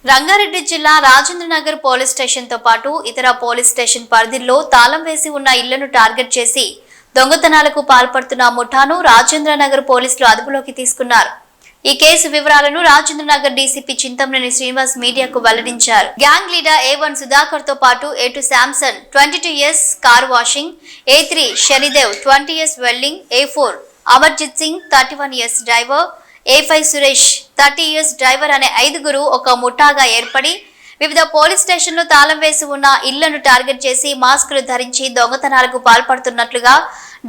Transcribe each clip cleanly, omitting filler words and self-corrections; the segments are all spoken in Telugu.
రంగారెడ్డి జిల్లా రాజేంద్రనగర్ పోలీస్ స్టేషన్ తో పాటు ఇతర పోలీస్ స్టేషన్ పరిధిలో తాళం వేసి ఉన్న ఇళ్లను టార్గెట్ చేసి దొంగతనాలకు పాల్పడుతున్న ముఠాను రాజేంద్రనగర్ పోలీసులు అదుపులోకి తీసుకున్నారు. ఈ కేసు వివరాలను రాజేంద్రనగర్ డీసీపీ చింతమనేని శ్రీనివాస్ మీడియాకు వెల్లడించారు. గ్యాంగ్ లీడర్ A1 సుధాకర్ తో పాటు A2 Samson 22 years car washing, A3 Shani Dev 20 years welding, A4 Amarjit Singh 31 years driver, A5 Suresh 30 years driver అనే 5గురు ఒక ముఠాగా ఏర్పడి వివిధ పోలీస్ స్టేషన్లు తాళం వేసి ఉన్న ఇళ్లను టార్గెట్ చేసి మాస్కులు ధరించి దొంగతనాలకు పాల్పడుతున్నట్లుగా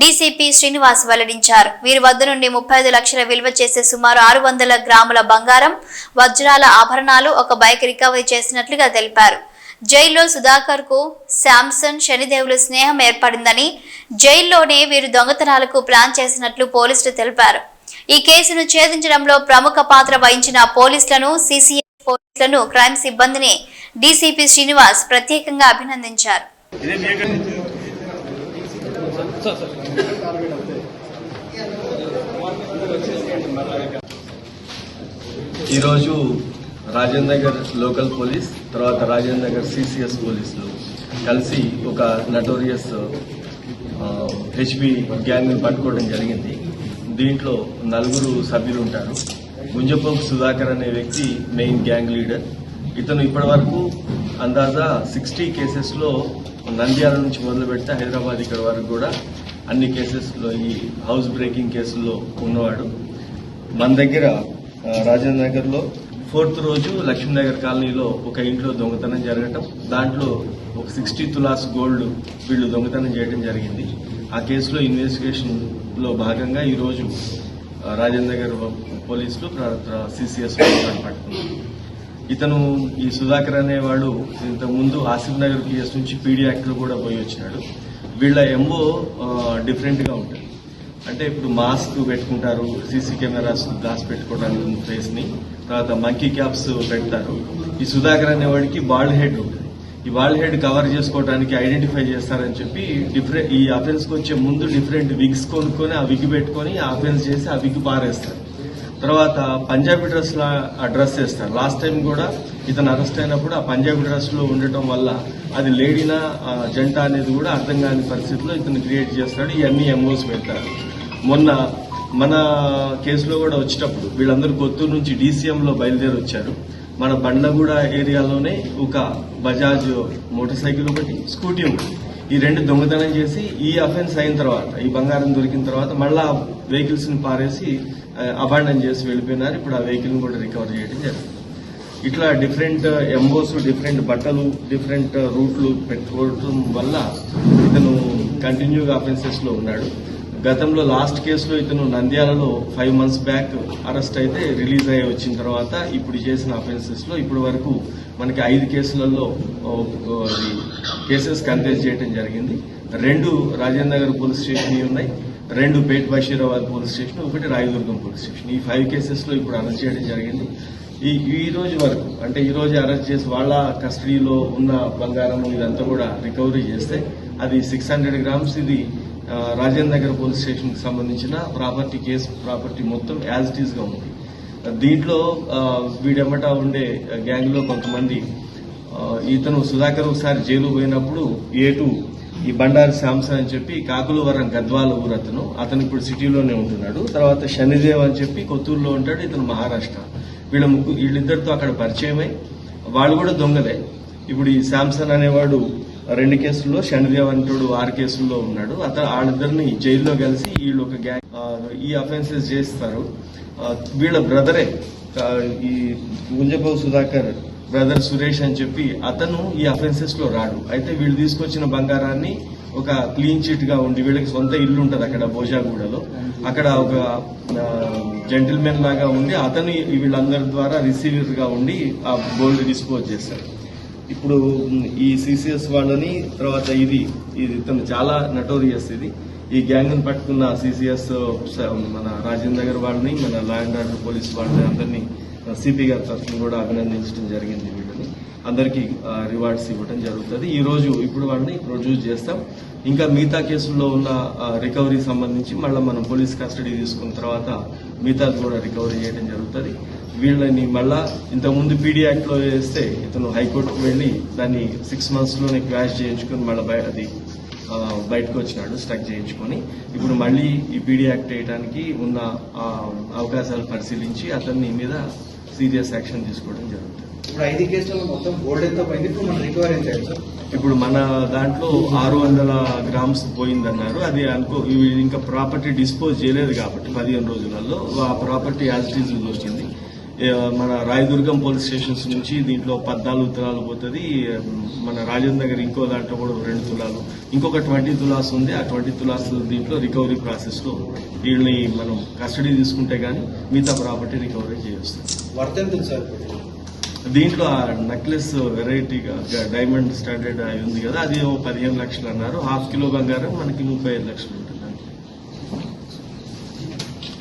డీసీపీ శ్రీనివాస్ వెల్లడించారు. వీరి వద్ద నుండి 35 లక్షల విలువ చేసే సుమారు 600 గ్రాముల బంగారం, వజ్రాల ఆభరణాలు, ఒక బైక్ రికవరీ చేసినట్లుగా తెలిపారు. జైల్లో సుధాకర్ కు శాంసన్, శనిదేవులు స్నేహం ఏర్పడిందని, జైల్లోనే వీరు దొంగతనాలకు ప్లాన్ చేసినట్లు పోలీసులు తెలిపారు. ఈ కేసును ఛేదించడంలో ప్రముఖ పాత్ర వహించిన పోలీసులను, సిసిఎస్ పోలీసులను, క్రైమ్ సిబ్బందిని డీసీపీ శ్రీనివాస్ ప్రత్యేకంగా అభినందించారు. ఈరోజు రాజేంద్రనగర్ లోకల్ పోలీస్, తర్వాత రాజేంద్రనగర్ సిసిఎస్ పోలీసులు కలిసి ఒక నటోరియస్ హెచ్బి గ్యాంగ్ పట్టుకోవడం జరిగింది. దీంట్లో 4 సభ్యులు ఉంటారు. గుంజపోకు సుధాకర్ అనే వ్యక్తి మెయిన్ గ్యాంగ్ లీడర్. ఇతను ఇప్పటి వరకు అందాజా 60 కేసెస్లో నంద్యాల నుంచి మొదలు పెడితే హైదరాబాద్ ఇక్కడ వరకు కూడా అన్ని కేసెస్లో ఈ హౌస్ బ్రేకింగ్ కేసుల్లో ఉన్నవాడు. మన దగ్గర రాజేంద్రనగర్లో 4th రోజు లక్ష్మీనగర్ కాలనీలో ఒక ఇంట్లో దొంగతనం జరగటం, దాంట్లో ఒక 60 తులాస్ గోల్డ్ వీళ్ళు దొంగతనం చేయడం జరిగింది. ఆ కేసులో ఇన్వెస్టిగేషన్ లో భాగంగా ఈరోజు రాజేంద్రనగర్ పోలీసులు సిసిఎస్ పట్టుకున్నారు. ఇతను ఈ సుధాకర్ అనేవాడు ఇంతకు ముందు ఆసిఫ్ నగర్ పిఎస్ నుంచి పీడీ యాక్ట్ లో కూడా పోయి వచ్చినాడు. వీళ్ళ ఎంఓ డిఫరెంట్ గా ఉంటుంది. అంటే ఇప్పుడు మాస్క్ పెట్టుకుంటారు, సీసీ కెమెరాస్ గ్లాస్ పెట్టుకోవడానికి ఫేస్ ని, తర్వాత మంకీ క్యాప్స్ పెడతారు. ఈ సుధాకర్ అనేవాడికి బాల్డ్ హెడ్ ఉంటుంది. ఈ బాల్డ్ హెడ్ కవర్ చేసుకోవడానికి ఐడెంటిఫై చేస్తారని చెప్పి ఈ అఫెన్స్ కు వచ్చే ముందు డిఫరెంట్ విగ్స్ కొనుక్కొని ఆ విగ్ పెట్టుకొని ఆ అఫెన్స్ చేసి ఆ విగ్ పారేస్తారు. తర్వాత పంజాబీ డ్రెస్ ఆ డ్రెస్ వేస్తారు. లాస్ట్ టైం కూడా ఇతను అరెస్ట్ అయినప్పుడు ఆ పంజాబీ డ్రెస్ లో ఉండటం వల్ల అది లేడీనా జంట అనేది కూడా అర్థం కాని పరిస్థితిలో ఇతను క్రియేట్ చేస్తాడు. ఇవన్నీ ఎంఓస్ పెడతారు. మొన్న మన కేసులో కూడా వచ్చేటప్పుడు వీళ్ళందరూ కొత్తూరు నుంచి డీసీఎంలో బయలుదేరి వచ్చారు. మన బండ్లగూడ ఏరియాలోనే ఒక బజాజ్ మోటార్ సైకిల్ ఒకటి, స్కూటీ ఒకటి, ఈ 2 దొంగతనం చేసి ఈ అఫెన్స్ అయిన తర్వాత, ఈ బంగారం దొరికిన తర్వాత మళ్ళా వెహికల్స్ ని పారేసి అబాండన్ చేసి వెళ్ళిపోయినారు. ఇప్పుడు ఆ వెహికల్ ని కూడా రికవర్ చేయడం జరిగింది. ఇట్లా డిఫరెంట్ ఎంబోస్, డిఫరెంట్ బట్టలు, డిఫరెంట్ రూట్లు పెట్టుకోవడం వల్ల ఇతను కంటిన్యూగా అఫెన్సెస్ లో ఉన్నాడు. గతంలో లాస్ట్ కేసులో ఇతను నంద్యాలలో 5 months బ్యాక్ అరెస్ట్ అయితే రిలీజ్ అయ్యి వచ్చిన తర్వాత ఇప్పుడు చేసిన అఫెన్సెస్ లో ఇప్పటి వరకు మనకి 5 కేసులలో కేసెస్ కంటెస్ట్ చేయడం జరిగింది. 2 రాజేంద్రనగర్ పోలీస్ స్టేషన్ ఉన్నాయి, 2 Pet Basheerabad police station, 1 Rayadurgam police station. ఈ 5 కేసెస్ లో ఇప్పుడు అరెస్ట్ చేయడం జరిగింది. ఈ రోజు వరకు, అంటే ఈ రోజు అరెస్ట్ చేసి వాళ్ళ కస్టడీలో ఉన్న బంగారం ఇదంతా కూడా రికవరీ చేస్తే అది 600 grams. ఇది రాజేంద్రనగర్ పోలీస్ స్టేషన్ కి సంబంధించిన ప్రాపర్టీ మొత్తం యాజ్ ఇట్ ఈస్ గా ఉంది. దీంట్లో వీడెమ్మట ఉండే గ్యాంగ్ లో కొంతమంది, ఇతను సుధాకర్ ఒకసారి జైలు పోయినప్పుడు A2 ఈ బండారి శాంసన్ అని చెప్పి కాకులవరం గద్వాల ఊరు అతను ఇప్పుడు సిటీలోనే ఉంటున్నాడు. తర్వాత శనిదేవ్ అని చెప్పి కొత్తూరులో ఉంటాడు, ఇతను మహారాష్ట్ర. వీళ్ళిద్దరితో అక్కడ పరిచయమై వాళ్ళు కూడా దొంగలే. ఇప్పుడు ఈ శాంసన్ అనేవాడు 2 కేసుల్లో, శనిదేవ్ అంటోడు 6 కేసుల్లో ఉన్నాడు. వాళ్ళిద్దరిని జైల్లో కలిసి వీళ్ళు ఒక గ్యాంగ్ ఈ అఫెన్సెస్ చేస్తారు. వీళ్ళ బ్రదరే ఈ గుంజపోకు సుధాకర్ బ్రదర్ సురేష్ అని చెప్పి అతను ఈ అఫెన్సెస్ లో రాడు. అయితే వీళ్ళు తీసుకొచ్చిన బంగారాన్ని ఒక క్లీన్ చిట్ గా ఉండి, వీళ్ళకి సొంత ఇల్లు ఉంటది అక్కడ బోజాగూడలో, అక్కడ ఒక జెంటిల్మెన్ లాగా ఉండి అతను వీళ్ళందరి ద్వారా రిసీవర్ గా ఉండి ఆ గోల్డ్ డిస్పోజ్ చేశాడు. ఇప్పుడు ఈ సిసిఎస్ వాళ్ళని, తర్వాత ఇది ఇతను చాలా నటోరియస్. ఈ గ్యాంగ్ ని పట్టుకున్న సిసిఎస్ మన రాజేంద్రనగర్ వాళ్ళని, మన లా అండ్ ఆర్డర్ పోలీస్ వాళ్ళని అందరినీ సిపి గారి తరఫున కూడా అభినందించడం జరిగింది. వీళ్ళని అందరికీ రివార్డ్స్ ఇవ్వడం జరుగుతుంది. ఈ రోజు ఇప్పుడు వాళ్ళని ప్రొడ్యూస్ చేస్తాం. ఇంకా మిగతా కేసుల్లో ఉన్న రికవరీ సంబంధించి మళ్ళీ మనం పోలీస్ కస్టడీ తీసుకున్న తర్వాత మిగతాది కూడా రికవరీ చేయడం జరుగుతుంది. వీళ్ళని మళ్ళా ఇంతకుముందు పీడీ యాక్ట్ లో వేస్తే ఇతను హైకోర్టుకు వెళ్ళి దాన్ని 6 months లోనే క్వాష్ చేయించుకుని మళ్ళీ బయటకు వచ్చినాడు, స్ట్రక్ చేయించుకొని. ఇప్పుడు మళ్ళీ ఈ పీడీ యాక్ట్ వేయడానికి ఉన్న అవకాశాలు పరిశీలించి అతన్ని మీద సీరియస్ యాక్షన్ తీసుకోవడం జరుగుతుంది. ఇప్పుడు 5 కేసులలో మొత్తం గోల్డ్ ఎంత పోయింది, ఇప్పుడు మనం రికవరీ ఎంత అయింది సార్? ఇప్పుడు మన దాంట్లో 600 grams పోయిందన్నారు. అది ఇవి ఇంకా ప్రాపర్టీ డిస్పోజ్ చేయలేదు కాబట్టి 15 రోజులలో ఆ ప్రాపర్టీ యాజ్ ఇట్ ఈజ్ వచ్చింది. మన రాయదుర్గం పోలీస్ స్టేషన్స్ నుంచి దీంట్లో 14 తులాలు పోతుంది. మన రాజేంద్ర నగర్ ఇంకో దాంట్లో కూడా 2 తులాలు, ఇంకొక 20 తులాస్ ఉంది. ఆ 20 తులాస్ దీంట్లో రికవరీ ప్రాసెస్ లో వీళ్ళని మనం కస్టడీ తీసుకుంటే గానీ మిగతా ప్రాపర్టీ రికవరీ చేయొచ్చు. వర్త్ ఎంత సార్? దీంట్లో ఆ నెక్లెస్ వెరైటీగా డైమండ్ స్టాండర్డ్ ఉంది కదా, అది 15 లక్షలు అన్నారు. ½ కిలో బంగారం మనకి 35 లక్షలు ఉంటుంది.